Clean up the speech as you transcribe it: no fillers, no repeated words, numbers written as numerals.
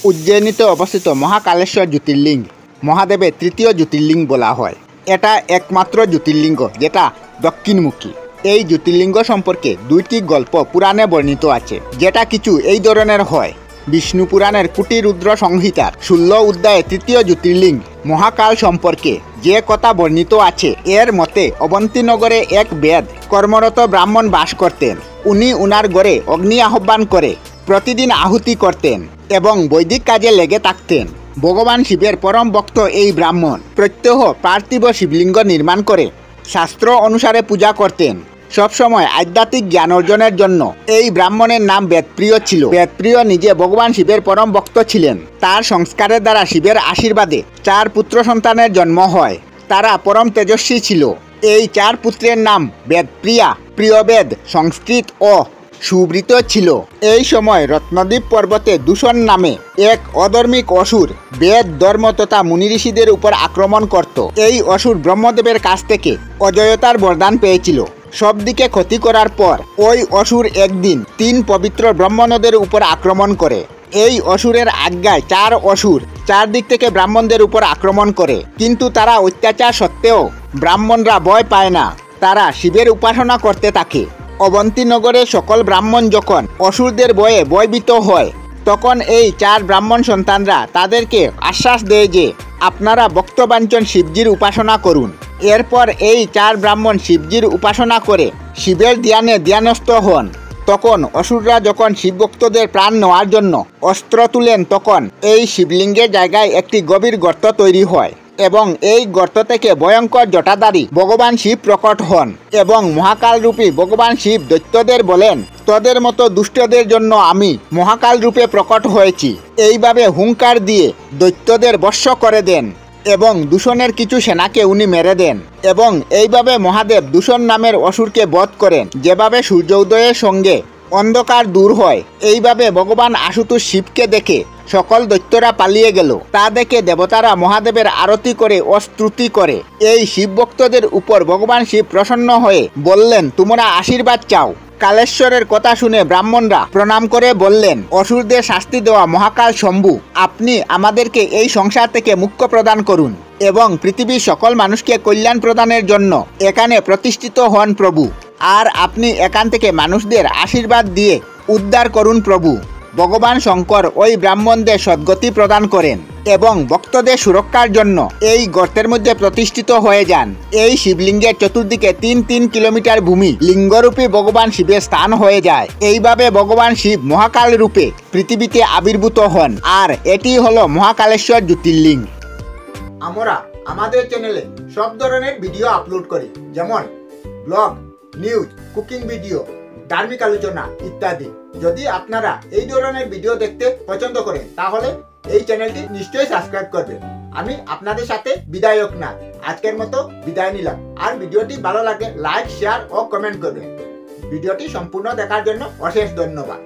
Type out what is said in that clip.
উজ্জয়িনীতে অবস্থিত মহাকালেশ্বর জ্যোতির্লিঙ্গ মহাদেবের তৃতীয় জ্যোতির্লিঙ্গ বলা হয়। এটা একমাত্র জ্যোতির্লিঙ্গ যেটা দক্ষিণমুখী। এই জ্যোতির্লিঙ্গ সম্পর্কে দুইটি গল্প পুরাণে বর্ণিত আছে, যেটা কিছু এই ধরনের হয়। বিষ্ণু পুরাণের কুটিরুদ্র সংহিতার 16 অধ্যায়ে তৃতীয় জ্যোতির্লিঙ্গ মহাকাল সম্পর্কে যে কথা বর্ণিত আছে, এর মতে অবন্তীনগরে এক বেদ কর্মরত ব্রাহ্মণ বাস করতেন। উনি উনার ঘরে অগ্নি আহ্বান করে প্রতিদিন আহুতি করতেন এবং বৈদিক কাজে লেগে থাকতেন। ভগবান শিবের পরম ভক্ত এই ব্রাহ্মণ প্রত্যহ পার্থিব শিবলিঙ্গ নির্মাণ করে শাস্ত্র অনুসারে পূজা করতেন। সবসময় আধ্যাত্মিক জ্ঞান অর্জনের জন্য এই ব্রাহ্মণের নাম বেদপ্রিয় ছিল। বেদপ্রিয় নিজে ভগবান শিবের পরম ভক্ত ছিলেন। তার সংস্কারের দ্বারা শিবের আশীর্বাদে 4 পুত্র সন্তানের জন্ম হয়। তারা পরম তেজস্বী ছিল। এই 4 পুত্রের নাম বেদপ্রিয়া, প্রিয়বেদ, সংস্কৃত ও সুবৃত ছিল। এই সময় রত্নদ্বীপ পর্বতে দূষণ নামে এক অধর্মিক অসুর বেদ ধর্ম তথা মুনি ঋষিদের উপর আক্রমণ করত। এই অসুর ব্রহ্মদেবের কাছ থেকে অজয়তার বরদান পেয়েছিল। সব দিকে ক্ষতি করার পর ওই অসুর একদিন 3 পবিত্র ব্রাহ্মণদের উপর আক্রমণ করে। এই অসুরের আজ্ঞায় 4 অসুর 4 দিক থেকে ব্রাহ্মণদের উপর আক্রমণ করে, কিন্তু তারা অত্যাচার সত্ত্বেও ব্রাহ্মণরা ভয় পায় না। তারা শিবের উপাসনা করতে থাকে। অবন্তীনগরে সকল ব্রাহ্মণ যখন অসুরদের ভয়ে ভয়ভীত হয়, তখন এই 4 ব্রাহ্মণ সন্তানরা তাদেরকে আশ্বাস দেয় যে আপনারা ভক্তবাঞ্ছন শিবজির উপাসনা করুন। এরপর এই 4 ব্রাহ্মণ শিবজির উপাসনা করে শিবের ধ্যানে ধ্যানস্থ হন। তখন অসুররা যখন শিবভক্তদের প্রাণ নেওয়ার জন্য অস্ত্র তুলেন, তখন এই শিবলিঙ্গের জায়গায় একটি গভীর গর্ত তৈরি হয় এবং এই গর্ত থেকে ভয়ঙ্কর জটাধারী ভগবান শিব প্রকট হন এবং মহাকালরূপী ভগবান শিব দৈত্যদের বলেন, তোদের মতো দুষ্টদের জন্য আমি মহাকাল রূপে প্রকট হয়েছি। এইভাবে হুঙ্কার দিয়ে দৈত্যদের বশ্য করে দেন এবং দূষণের কিছু সেনাকে উনি মেরে দেন এবং এইভাবে মহাদেব দূষণ নামের অসুরকে বধ করেন। যেভাবে সূর্য উদয়ের সঙ্গে অন্ধকার দূর হয়, এইভাবে ভগবান আশুতোষ শিবকে দেখে সকল দৈত্যরা পালিয়ে গেল। তা দেখে দেবতারা মহাদেবের আরতি করে ও স্তুতি করে। এই শিব ভক্তদের উপর ভগবান শিব প্রসন্ন হয়ে বললেন, তোমরা আশীর্বাদ চাও। কালেশ্বরের কথা শুনে ব্রাহ্মণরা প্রণাম করে বললেন, অসুরদের শাস্তি দেওয়া মহাকাল শম্ভু, আপনি আমাদেরকে এই সংসার থেকে মুক্ত প্রদান করুন এবং পৃথিবীর সকল মানুষকে কল্যাণ প্রদানের জন্য এখানে প্রতিষ্ঠিত হন প্রভু। আর আপনি এখান থেকে মানুষদের আশীর্বাদ দিয়ে উদ্ধার করুন প্রভু। ভগবান শঙ্কর ওই ব্রাহ্মণদের সদ্গতি প্রদান করেন এবং ভক্তদের সুরক্ষার জন্য এই গর্তের মধ্যে প্রতিষ্ঠিত হয়ে যান। এই শিবলিঙ্গের চতুর্দিকে 3 কিলোমিটার ভূমি লিঙ্গরূপী ভগবান শিবের স্থান হয়ে যায়। এইভাবে ভগবান শিব মহাকাল রূপে পৃথিবীতে আবির্ভূত হন, আর এটি হলো মহাকালেশ্বর জ্যোতির্লিঙ্গ। আমরা আমাদের চ্যানেলে সব ধরনের ভিডিও আপলোড করি, যেমন ব্লগ, নিউজ, কুকিং ভিডিও, ধার্মিক আলোচনা ইত্যাদি। যদি আপনারা এই ধরনের ভিডিও দেখতে পছন্দ করেন, তাহলে এই চ্যানেলটি নিশ্চয়ই সাবস্ক্রাইব করবেন। আমি আপনাদের সাথে বিদায়ক না, আজকের মতো বিদায় নিলাম। আর ভিডিওটি ভালো লাগে লাইক, শেয়ার ও কমেন্ট করবেন। ভিডিওটি সম্পূর্ণ দেখার জন্য অশেষ ধন্যবাদ।